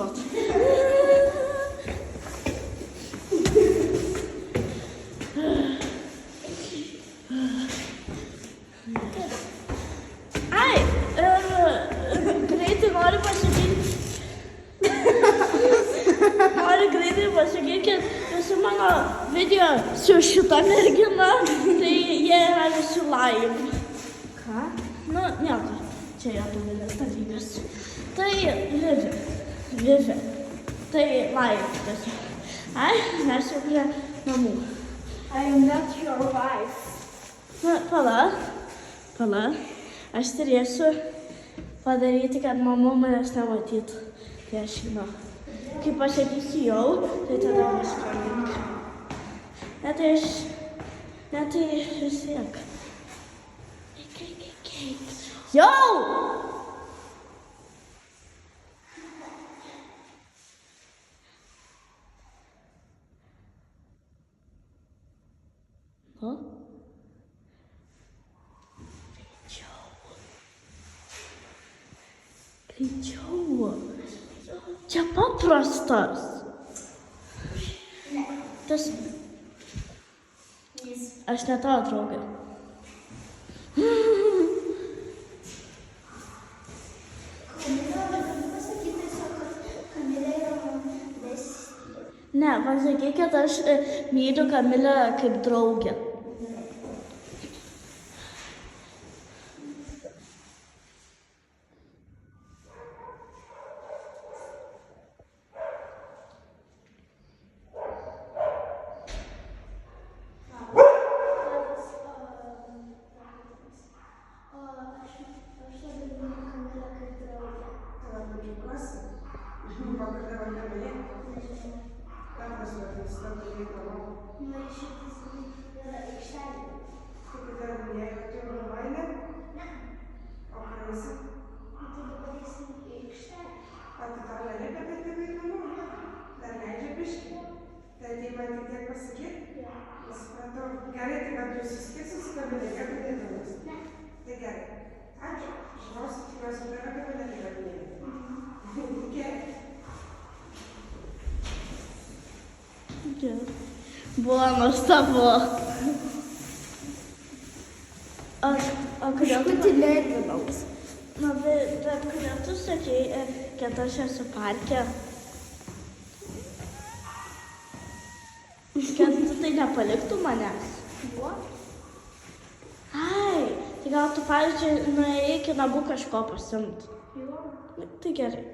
pabučiuot. Ai, greitai noriu pasakyti. Noriu greitai pasakyti, kad visi mano video su šita mergina, tai jie yra visi live. Ką? Nu, nieko. Čia jo duomenės dalykas. Tai Vivi. Tai live tiesiog. Ai, mes jau prie namų. I am not your wife. Na, pala. Aš turėsiu padaryti, kad mama manęs nematytų. Tai aš žinau. Kai pasakysiu jau, tai tada paskambink. Ne tai vis tiek. Jau! O? Greičiau. Čia paprastas. Tas... Aš ne tavo draugė. Ne, pasakyk, kad aš myliu Kamilę kaip draugę. Gerai, tai kad jūs susitiksit su Kamile, nieko nedaus. Tai gerai. Ačiū. Žinosiu, tikiuosi, kad yra Kamile, tai yra Kamile. Gerai. Buvo nuostabu. O kodėl Škutį nervinaus. Na, bet kodėl tu sakei, kad aš esu parke? Kad tu tai nepaliktų manęs. Ai, tai gal tu, pavyzdžiui, nuėjai iki namų kažko pasiimt. Tai gerai.